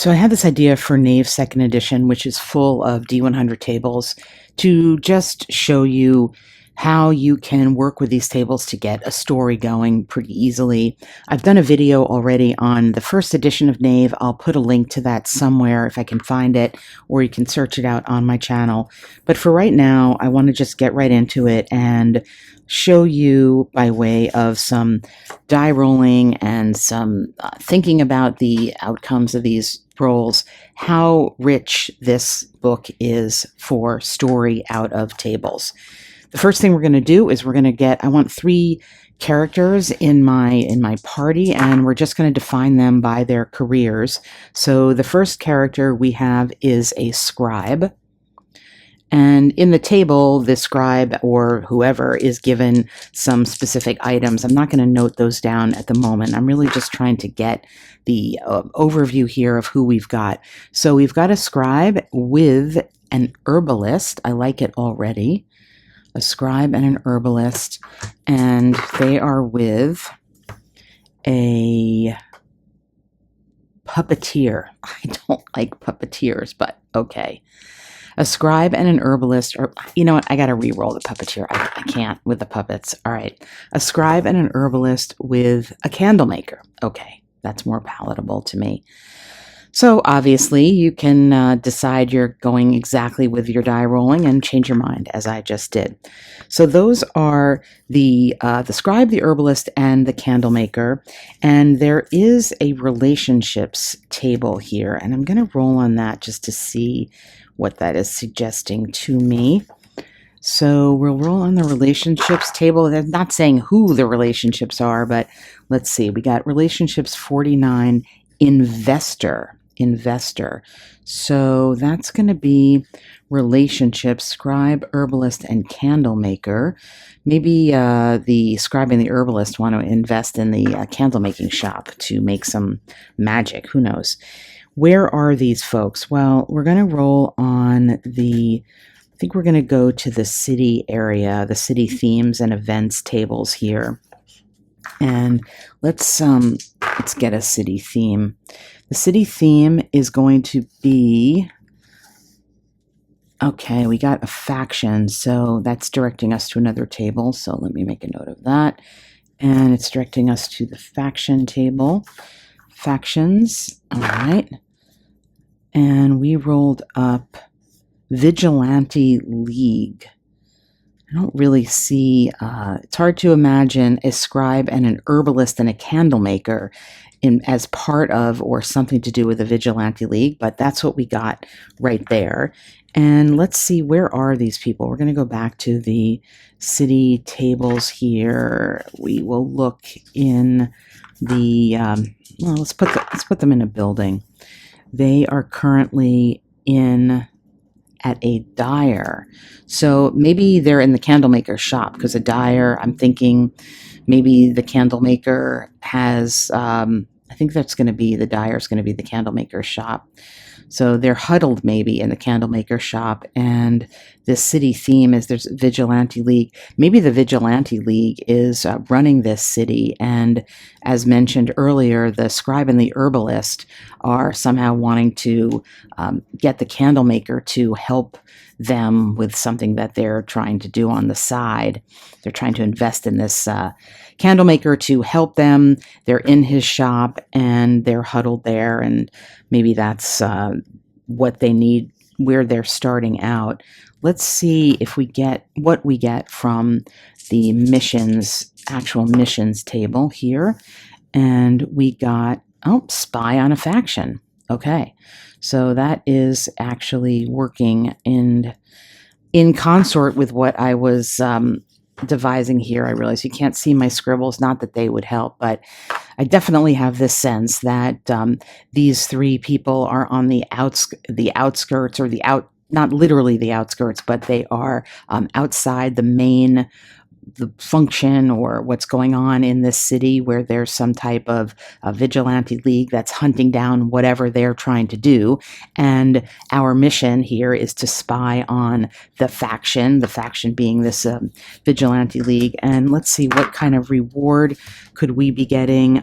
So I had this idea for Knave second edition, which is full of D100 tables, to just show you how you can work with these tables to get a story going pretty easily. I've done a video already on the first edition of Knave. I'll put a link to that somewhere if I can find it, or you can search it out on my channel. But for right now, I want to just get right into it and show you by way of some die rolling and some thinking about the outcomes of these rolls, how rich this book is for story out of tables. The first thing we're going to do is we're going to I want 3 characters in my party, and we're just going to define them by their careers. So the first character we have is a scribe. And in the table, the scribe or whoever is given some specific items. I'm not going to note those down at the moment. I'm really just trying to get the overview here of who we've got. So we've got a scribe with an herbalist. I like it already. A scribe and an herbalist. And they are with a puppeteer. I don't like puppeteers, but okay. A scribe and an herbalist, or you know what, I gotta re-roll the puppeteer. I can't with the puppets. All right. A scribe and an herbalist with a candle maker. Okay, that's more palatable to me. So obviously you can decide you're going exactly with your die rolling and change your mind as I just did. So those are the scribe, the herbalist, and the candle maker. And there is a relationships table here, and I'm going to roll on that just to see what that is suggesting to me. So we'll roll on the relationships table. They're not saying who the relationships are, but let's see. We got relationships 49, investor. So that's going to be relationships, scribe, herbalist, and candle maker. Maybe the scribe and the herbalist want to invest in the candle making shop to make some magic. Who knows? Where are these folks? Well, we're going to roll on I think we're going to go to the city area, the city themes and events tables here. And let's get a city theme. The city theme is going to be, okay, we got a faction, so that's directing us to another table. So let me make a note of that. And it's directing us to the faction table. Factions, all right. And we rolled up Vigilante League. I don't really see, it's hard to imagine a scribe and an herbalist and a candle maker as part of or something to do with the Vigilante League, but that's what we got right there. And let's see, where are these people? We're going to go back to the city tables here. We will look in the, well, let's put them in a building. They are currently at a dyer. So maybe they're in the candlemaker shop, because a dyer, I'm thinking maybe the candlemaker has, I think that's going to be, the dyer's going to be the candlemaker shop. So they're huddled maybe in the candlemaker shop, and the city theme is there's Vigilante League. Maybe the Vigilante League is running this city, and as mentioned earlier, the scribe and the herbalist are somehow wanting to get the candlemaker to help them with something that they're trying to do on the side. They're trying to invest in this candlemaker to help them. They're in his shop and they're huddled there, and maybe that's what they need, where they're starting out. Let's see if we get what we get from the actual missions table here. And we got, spy on a faction. Okay, so that is actually working in consort with what I was devising here. I realize you can't see my scribbles, not that they would help, but I definitely have this sense that these 3 people are on the outskirts, or not literally the outskirts, but they are outside the main the function or what's going on in this city where there's some type of a vigilante league that's hunting down whatever they're trying to do. And our mission here is to spy on the faction being this vigilante league. And let's see, what kind of reward could we be getting?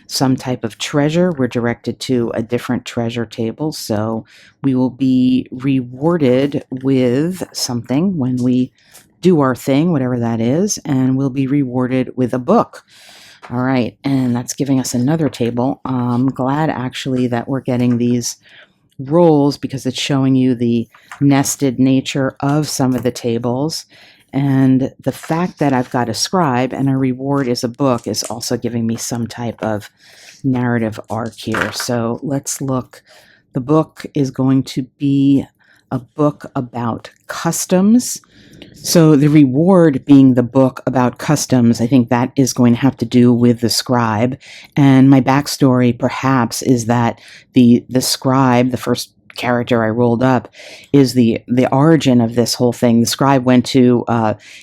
Some type of treasure. We're directed to a different treasure table, so we will be rewarded with something when we do our thing, whatever that is, and we'll be rewarded with a book. All right, and that's giving us another table. I'm glad actually that we're getting these rolls because it's showing you the nested nature of some of the tables. And the fact that I've got a scribe and a reward is a book is also giving me some type of narrative arc here. So let's look. The book is going to be a book about customs. So the reward being the book about customs, I think that is going to have to do with the scribe. And my backstory perhaps is that the scribe, the first character I rolled up, is the origin of this whole thing. The scribe went to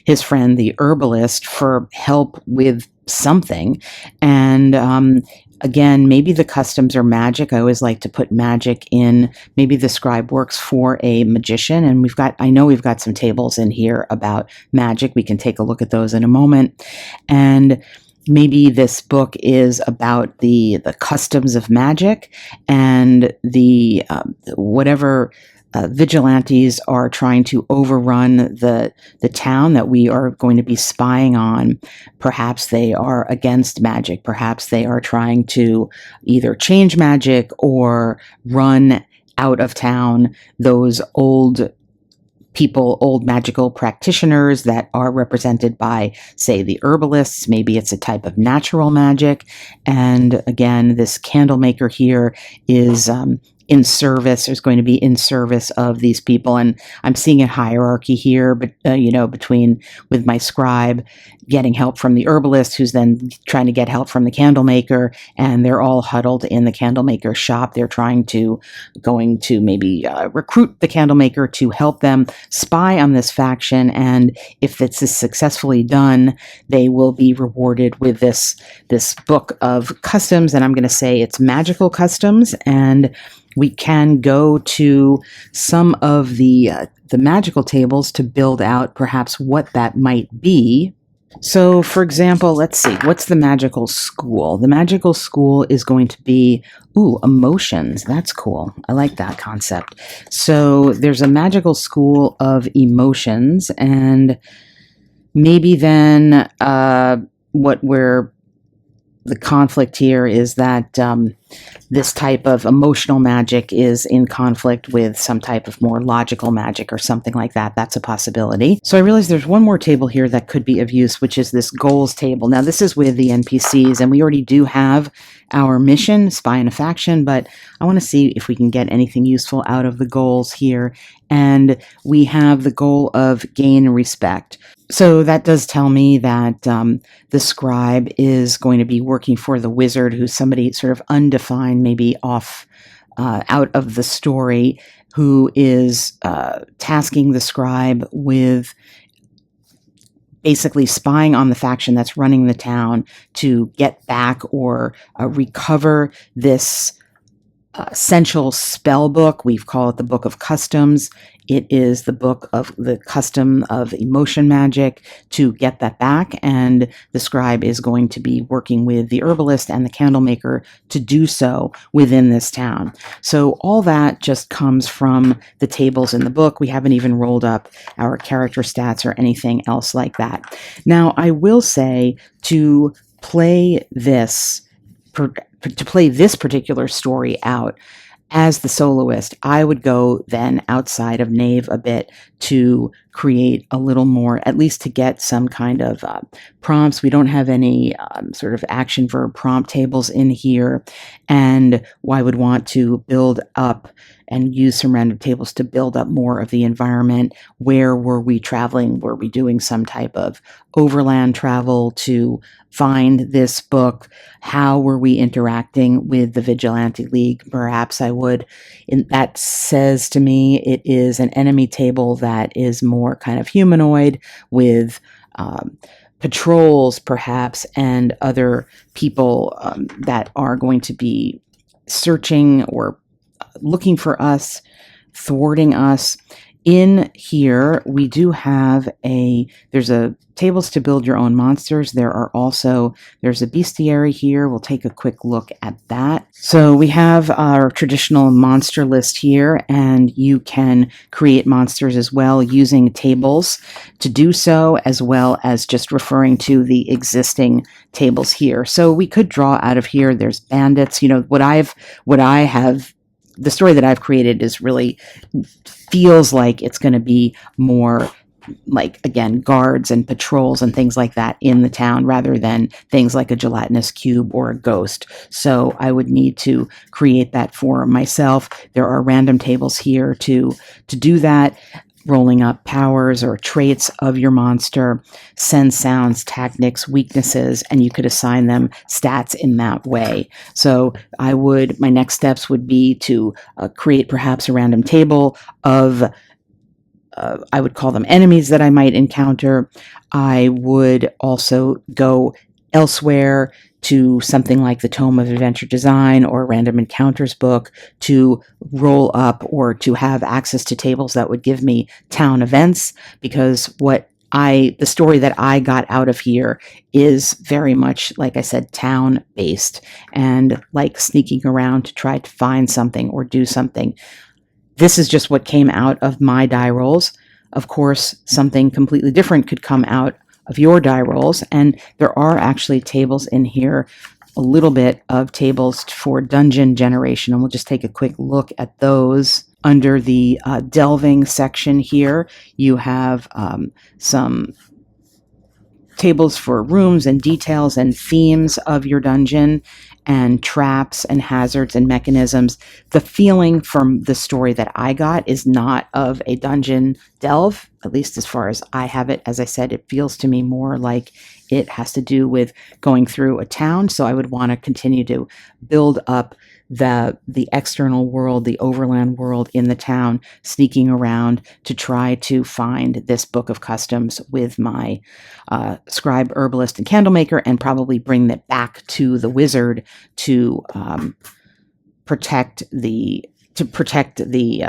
his friend, the herbalist, for help with something. And again, maybe the customs are magic. I always like to put magic in. Maybe the scribe works for a magician. And I know we've got some tables in here about magic. We can take a look at those in a moment. And maybe this book is about the customs of magic and the whatever vigilantes are trying to overrun the town that we are going to be spying on. Perhaps they are against magic. Perhaps they are trying to either change magic or run out of town those old people, old magical practitioners that are represented by, say, the herbalists. Maybe it's a type of natural magic. And again, this candle maker here is in service, there's going to be in service of these people. And I'm seeing a hierarchy here, but between with my scribe getting help from the herbalist, who's then trying to get help from the candle maker, and they're all huddled in the candle maker's shop. They're going to maybe recruit the candle maker to help them spy on this faction. And if this is successfully done, they will be rewarded with this book of customs. And I'm going to say it's magical customs. And we can go to some of the magical tables to build out perhaps what that might be. So, for example, let's see, what's the magical school? The magical school is going to be, emotions. That's cool. I like that concept. So there's a magical school of emotions, and maybe then the conflict here is that this type of emotional magic is in conflict with some type of more logical magic or something like that. That's a possibility. So I realize there's one more table here that could be of use, which is this goals table. Now, this is with the NPCs, and we already do have our mission, spy in a faction, but I want to see if we can get anything useful out of the goals here. And we have the goal of gain respect. So that does tell me that the scribe is going to be working for the wizard, who's somebody sort of undefined, maybe off out of the story, who is tasking the scribe with basically spying on the faction that's running the town to get back or recover this essential spell book. We call it the Book of Customs. It is the book of the custom of emotion magic to get that back. And the scribe is going to be working with the herbalist and the candle maker to do so within this town. So all that just comes from the tables in the book. We haven't even rolled up our character stats or anything else like that. Now, I will say to play this particular story out as the soloist, I would go then outside of Nave a bit to create a little more, at least to get some kind of prompts. We don't have any sort of action verb prompt tables in here, and I would want to build up and use some random tables to build up more of the environment. Where were we traveling? Were we doing some type of overland travel to find this book? How were we interacting with the Vigilante League? Perhaps I would. That says to me it is an enemy table that is more kind of humanoid with patrols, perhaps, and other people that are going to be searching or looking for us, thwarting us. In here, we do have there's a tables to build your own monsters. There's a bestiary here. We'll take a quick look at that. So we have our traditional monster list here, and you can create monsters as well using tables to do so, as well as just referring to the existing tables here. So we could draw out of here. There's bandits. The story that I've created is really feels like it's going to be more like, again, guards and patrols and things like that in the town, rather than things like a gelatinous cube or a ghost. So I would need to create that for myself. There are random tables here to do that, rolling up powers or traits of your monster, sense sounds, tactics, weaknesses, and you could assign them stats in that way. So my next steps would be to create perhaps a random table of, I would call them enemies that I might encounter. I would also go elsewhere to something like the Tome of Adventure Design or Random Encounters book to roll up or to have access to tables that would give me town events, because the story that I got out of here is very much, like I said, town based, and like sneaking around to try to find something or do something. This is just what came out of my die rolls. Of course, something completely different could come out of your die rolls, and there are actually tables in here, a little bit of tables for dungeon generation, and we'll just take a quick look at those. Under the delving section here, you have some tables for rooms and details and themes of your dungeon, and traps and hazards and mechanisms. The feeling from the story that I got is not of a dungeon delve, at least as far as I have it. As I said, it feels to me more like it has to do with going through a town. So I would want to continue to build up the external world, the overland world in the town, sneaking around to try to find this book of customs with my scribe, herbalist, and candlemaker, and probably bring that back to the wizard to protect the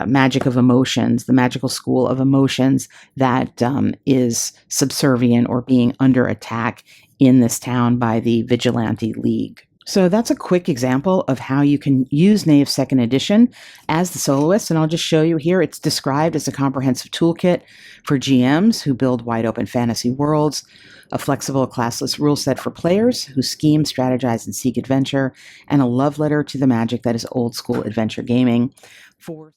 magic of emotions, the magical school of emotions that is subservient or being under attack in this town by the Vigilante League. So that's a quick example of how you can use Knave 2nd Edition as the soloist, and I'll just show you here. It's described as a comprehensive toolkit for GMs who build wide-open fantasy worlds, a flexible classless rule set for players who scheme, strategize, and seek adventure, and a love letter to the magic that is old-school adventure gaming.